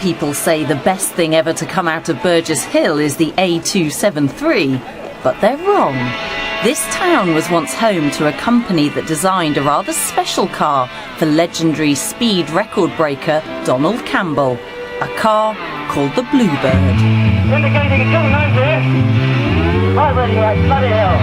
people say the best thing ever to come out of Burgess Hill is the A273, but they're wrong. This town was once home to a company that designed a rather special car for legendary speed record breaker Donald Campbell, a car called the Bluebird. Indicating 290. Right where you at, bloody hell.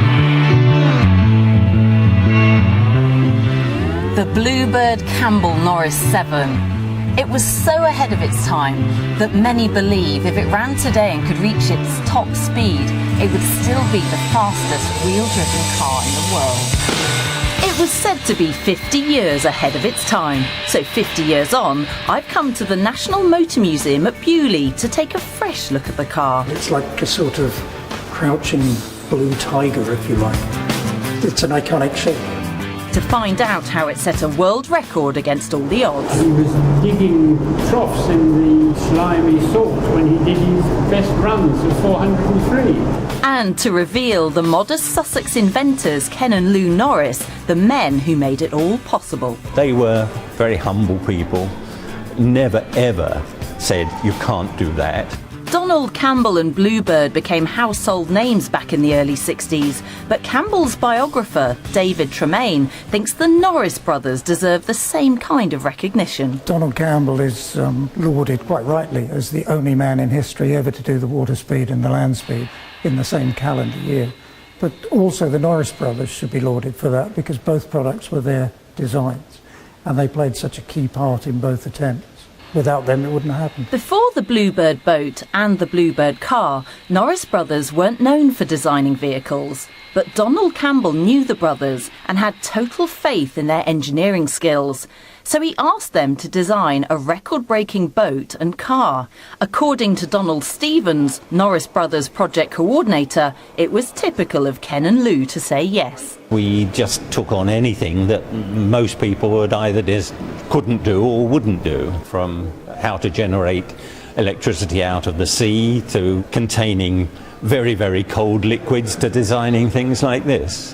The Bluebird Campbell Norris 7. It was so ahead of its time that many believe if it ran today and could reach its top speed, it would still be the fastest wheel-driven car in the world. It was said to be 50 years ahead of its time. So 50 years on, I've come to the National Motor Museum at Bewley to take a fresh look at the car. It's like a sort of crouching blue tiger, if you like. It's an iconic shape. To find out how it set a world record against all the odds. He was digging troughs in the slimy salt when he did his best runs of 403. And to reveal the modest Sussex inventors Ken and Lou Norris, the men who made it all possible. They were very humble people, never ever said you can't do that. Donald Campbell and Bluebird became household names back in the early 60s, but Campbell's biographer, David Tremaine, thinks the Norris brothers deserve the same kind of recognition. Donald Campbell is lauded quite rightly as the only man in history ever to do the water speed and the land speed in the same calendar year. But also the Norris brothers should be lauded for that because both products were their designs and they played such a key part in both attempts. Without them, it wouldn't have happened. Before the Bluebird boat and the Bluebird car, Norris brothers weren't known for designing vehicles. But Donald Campbell knew the brothers and had total faith in their engineering skills. So he asked them to design a record-breaking boat and car. According to Donald Stevens, Norris brothers project coordinator, it was typical of Ken and Lou to say yes. We just took on anything that most people would either couldn't do or wouldn't do, from how to generate electricity out of the sea to containing very, very cold liquids to designing things like this.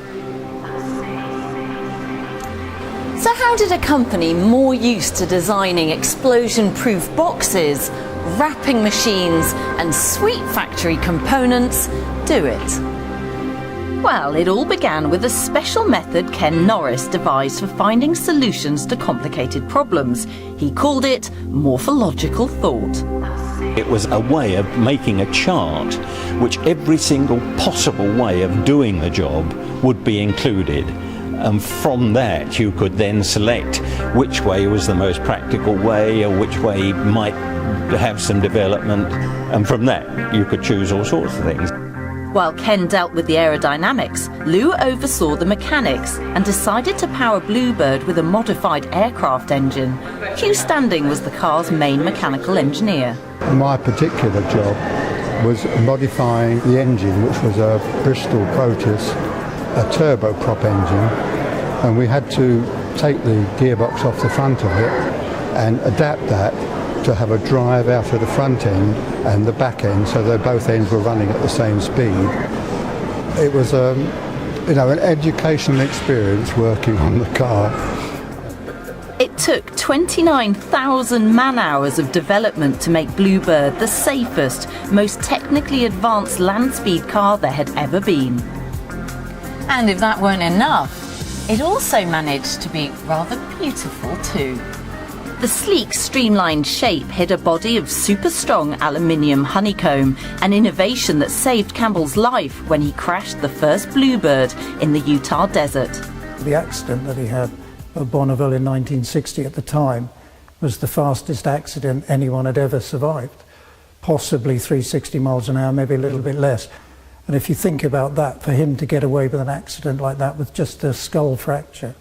So how did a company more used to designing explosion-proof boxes, wrapping machines and sweet factory components do it? Well, it all began with a special method Ken Norris devised for finding solutions to complicated problems. He called it morphological thought. It was a way of making a chart which every single possible way of doing the job would be included. And from that you could then select which way was the most practical way or which way might have some development, and from that you could choose all sorts of things. While Ken dealt with the aerodynamics, Lou oversaw the mechanics and decided to power Bluebird with a modified aircraft engine. Hugh Standing was the car's main mechanical engineer. My particular job was modifying the engine, which was a Bristol Proteus, a turboprop engine, and we had to take the gearbox off the front of it and adapt that to have a drive out of the front end and the back end, so that both ends were running at the same speed. It was an educational experience working on the car. It took 29,000 man-hours of development to make Bluebird the safest, most technically advanced land speed car there had ever been. And if that weren't enough, it also managed to be rather beautiful too. The sleek, streamlined shape hid a body of super-strong aluminium honeycomb, an innovation that saved Campbell's life when he crashed the first Bluebird in the Utah desert. The accident that he had at Bonneville in 1960 at the time was the fastest accident anyone had ever survived. Possibly 360 miles an hour, maybe a little bit less. And if you think about that, for him to get away with an accident like that with just a skull fracture,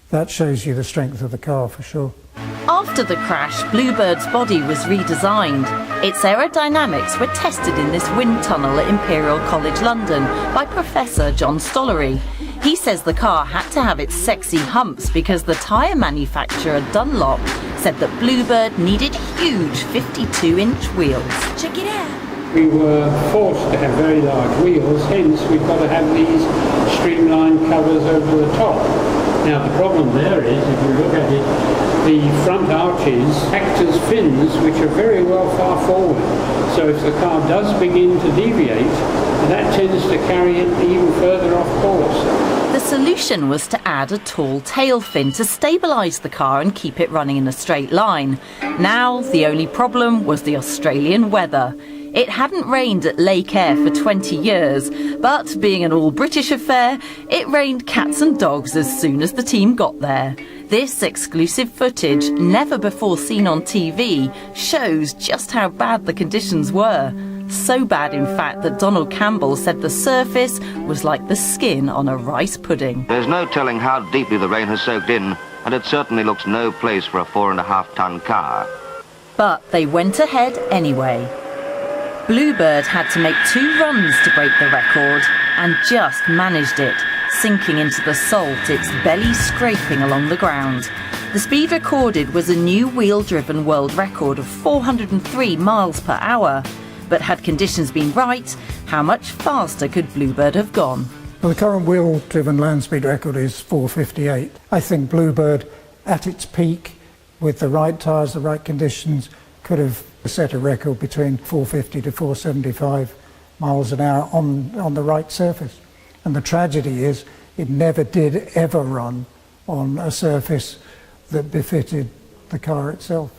that shows you the strength of the car for sure. After the crash, Bluebird's body was redesigned. Its aerodynamics were tested in this wind tunnel at Imperial College London by Professor John Stollery. He says the car had to have its sexy humps because the tyre manufacturer Dunlop said that Bluebird needed huge 52-inch wheels. Check it out. We were forced to have very large wheels, hence we've got to have these streamlined covers over the top. Now the problem there is, if you look at it, the front arches act as fins which are very well far forward. So if the car does begin to deviate, that tends to carry it even further off course. The solution was to add a tall tail fin to stabilise the car and keep it running in a straight line. Now, the only problem was the Australian weather. It hadn't rained at Lake Eyre for 20 years, but being an all-British affair, it rained cats and dogs as soon as the team got there. This exclusive footage, never before seen on TV, shows just how bad the conditions were. So bad, in fact, that Donald Campbell said the surface was like the skin on a rice pudding. There's no telling how deeply the rain has soaked in, and it certainly looks no place for a 4.5-ton car. But they went ahead anyway. Bluebird had to make 2 runs to break the record, and just managed it, sinking into the salt, its belly scraping along the ground. The speed recorded was a new wheel-driven world record of 403 miles per hour. But had conditions been right, how much faster could Bluebird have gone? Well, the current wheel-driven land speed record is 4:58. I think Bluebird, at its peak, with the right tyres, the right conditions, could have set a record between 450 to 475 miles an hour on the right surface. And the tragedy is it never did ever run on a surface that befitted the car itself.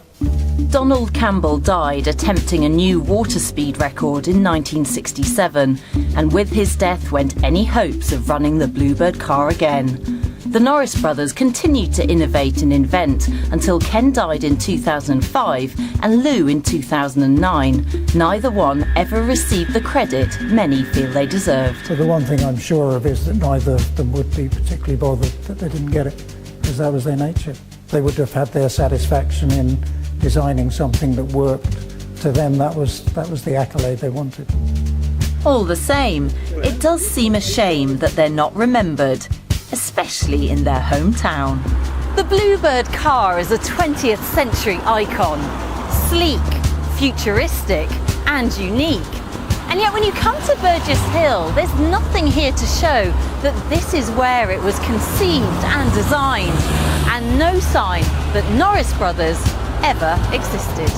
Donald Campbell died attempting a new water speed record in 1967, and with his death went any hopes of running the Bluebird car again. The Norris brothers continued to innovate and invent until Ken died in 2005 and Lou in 2009. Neither one ever received the credit many feel they deserved. So the one thing I'm sure of is that neither of them would be particularly bothered that they didn't get it, because that was their nature. They would have had their satisfaction in designing something that worked. To them, that was the accolade they wanted. All the same, it does seem a shame that they're not remembered, especially in their hometown. The Bluebird car is a 20th century icon. Sleek, futuristic and unique. And yet when you come to Burgess Hill, there's nothing here to show that this is where it was conceived and designed, and no sign that Norris Brothers ever existed.